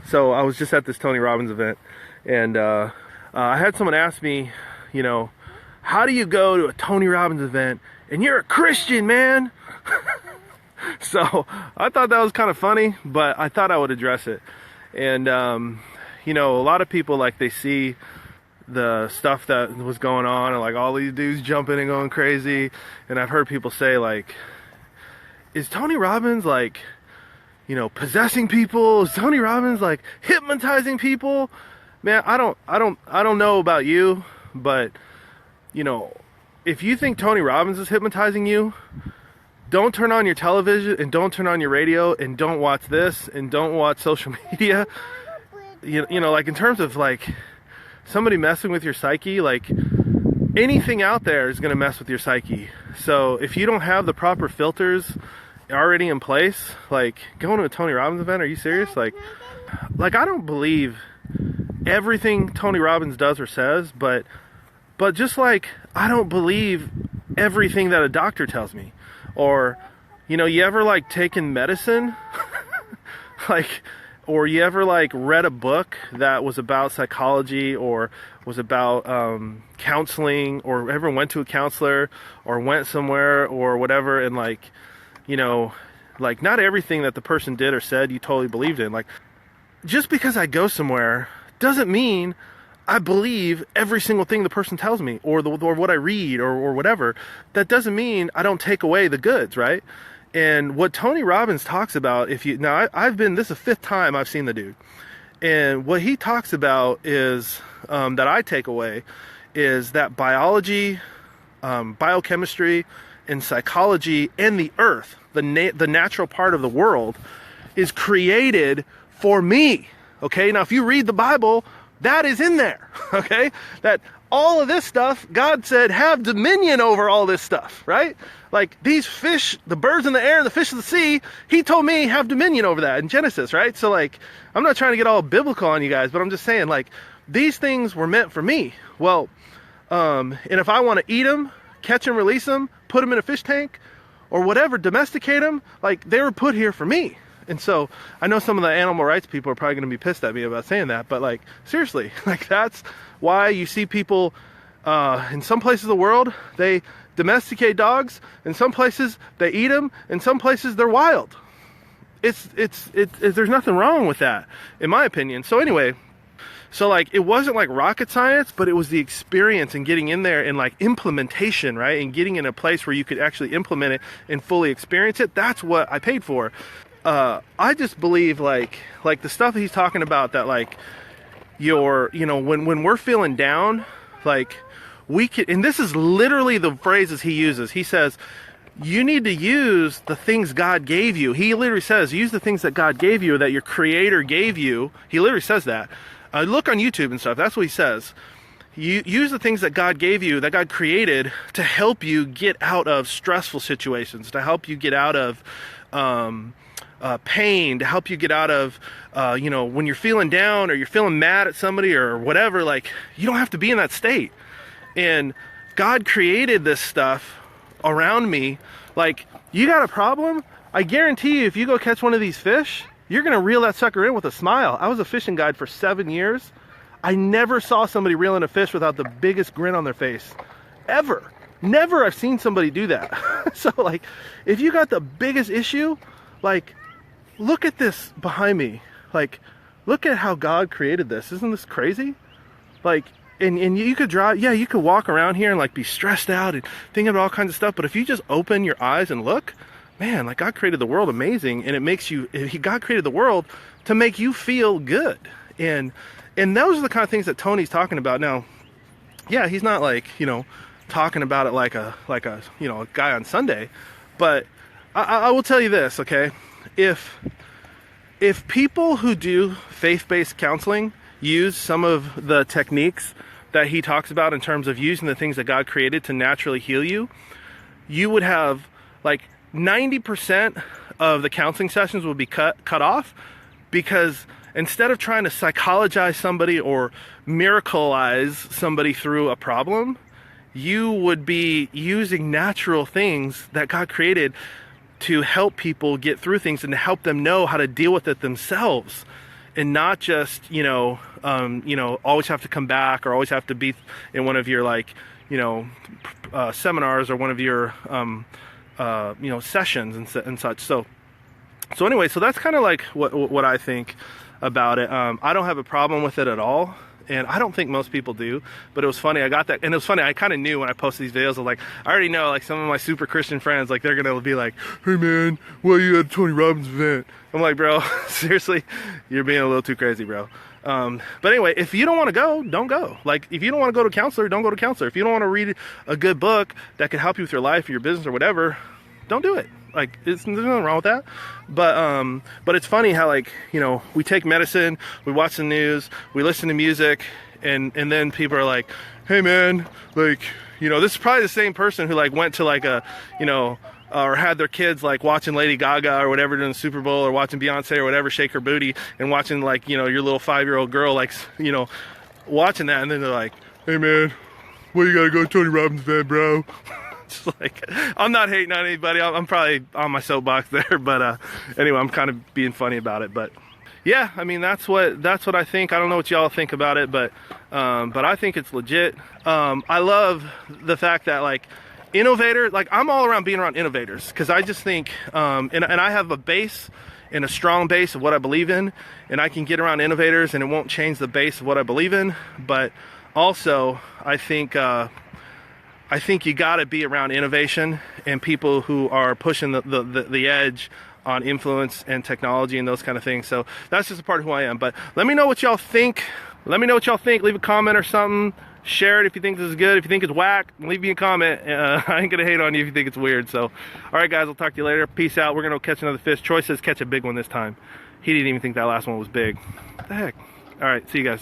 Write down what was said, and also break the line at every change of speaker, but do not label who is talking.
So I was just at this Tony Robbins event, and I had someone ask me, how do you go to a Tony Robbins event and you're a Christian, man? So I thought that was kind of funny, but I thought I would address it. And a lot of people, like, they see the stuff that was going on and like all these dudes jumping and going crazy, and I've heard people say, like, is Tony Robbins like, possessing people? Is Tony Robbins like hypnotizing people? Man, I don't know about you, but if you think Tony Robbins is hypnotizing you, don't turn on your television and don't turn on your radio and don't watch this and don't watch social media. Like, in terms of like somebody messing with your psyche, like anything out there is going to mess with your psyche. So if you don't have the proper filters already in place, like, going to a Tony Robbins event, are you serious? Like I don't believe everything Tony Robbins does or says, but just like I don't believe everything that a doctor tells me. Or you ever like taken medicine or you ever like read a book that was about psychology or was about counseling, or ever went to a counselor or went somewhere or whatever, and like not everything that the person did or said you totally believed in. Like, just because I go somewhere doesn't mean I believe every single thing the person tells me or what I read or whatever. That doesn't mean I don't take away the goods, right? And what Tony Robbins talks about, I've been, this is the 5th time I've seen the dude, and what he talks about is, that I take away, is that biology, biochemistry, and psychology, and the earth, the natural part of the world, is created for me. Okay, now if you read the Bible, that is in there. Okay, that all of this stuff, God said, have dominion over all this stuff, right? Like these fish, the birds in the air, and the fish of the sea, he told me have dominion over that in Genesis, right? So like, I'm not trying to get all biblical on you guys, but I'm just saying, like, these things were meant for me. Well, and if I want to eat them, catch them, release them, put them in a fish tank, or whatever, domesticate them, like, they were put here for me. And so I know some of the animal rights people are probably going to be pissed at me about saying that, but like, seriously, like, that's why you see people in some places of the world, they domesticate dogs. In some places they eat them. In some places they're wild. There's nothing wrong with that, in my opinion. So anyway, so like, it wasn't like rocket science, but it was the experience and getting in there and like implementation, right? And getting in a place where you could actually implement it and fully experience it. That's what I paid for. I just believe like the stuff he's talking about, that like when we're feeling down, like we can, and this is literally the phrases he uses. He says, you need to use the things God gave you. He literally says, use the things that God gave you, that your creator gave you. He literally says that. Look on YouTube and stuff. That's what he says. You use the things that God gave you, that God created, to help you get out of stressful situations, to help you get out of pain, to help you get out of, when you're feeling down or you're feeling mad at somebody or whatever. Like, you don't have to be in that state. And God created this stuff around me. Like, you got a problem? I guarantee you, if you go catch one of these fish, you're going to reel that sucker in with a smile. I was a fishing guide for 7 years. I never saw somebody reeling a fish without the biggest grin on their face. Ever. Never I've seen somebody do that. So, like, if you got the biggest issue, like, look at this behind me. Like, look at how God created this. Isn't this crazy? Like, and you could drive, yeah, you could walk around here and like be stressed out and think about all kinds of stuff. But if you just open your eyes and look, man, like, God created the world amazing, and it makes you, God created the world to make you feel good. And those are the kind of things that Tony's talking about. Now, yeah, he's not like, talking about it like a a guy on Sunday, but I will tell you this, okay? If people who do faith-based counseling use some of the techniques that he talks about in terms of using the things that God created to naturally heal you, you would have like 90% of the counseling sessions will be cut off, because instead of trying to psychologize somebody or miracleize somebody through a problem, you would be using natural things that God created to help people get through things and to help them know how to deal with it themselves. and not just, always have to come back or always have to be in one of your like, seminars or one of your, sessions and such. So anyway, so that's kind of like what I think about it. I don't have a problem with it at all. And I don't think most people do, but it was funny. I got that, and it was funny. I kind of knew when I posted these videos. I was like, I already know, like some of my super Christian friends, like they're gonna be like, "Hey man, why you at a Tony Robbins event?" I'm like, bro, seriously, you're being a little too crazy, bro. But anyway, if you don't want to go, don't go. Like, if you don't want to go to a counselor, don't go to a counselor. If you don't want to read a good book that could help you with your life or your business or whatever, don't do it. Like, there's nothing wrong with that. But it's funny how, like, we take medicine, we watch the news, we listen to music, and then people are like, hey man, like, this is probably the same person who like went to like a, or had their kids like watching Lady Gaga or whatever during the Super Bowl, or watching Beyonce or whatever shake her booty, and watching like, your little 5-year-old girl, like, watching that, and then they're like, hey man, well, you gotta go to Tony Robbins event, bro. Like, I'm not hating on anybody. I'm probably on my soapbox there, but anyway, I'm kind of being funny about it. But yeah, I mean, that's what I think. I don't know what y'all think about it, but I think it's legit. I love the fact that like innovator, like I'm all around being around innovators, because I just think and I have a base and a strong base of what I believe in, and I can get around innovators and it won't change the base of what I believe in. But also I think you got to be around innovation and people who are pushing the edge on influence and technology and those kind of things. So that's just a part of who I am. But let me know what y'all think. Leave a comment or something. Share it if you think this is good. If you think it's whack, leave me a comment. I ain't gonna hate on you if you think it's weird. So, all right, guys, I'll talk to you later. Peace out. We're gonna go catch another fish. Troy says catch a big one this time. He didn't even think that last one was big. What the heck? All right, see you guys.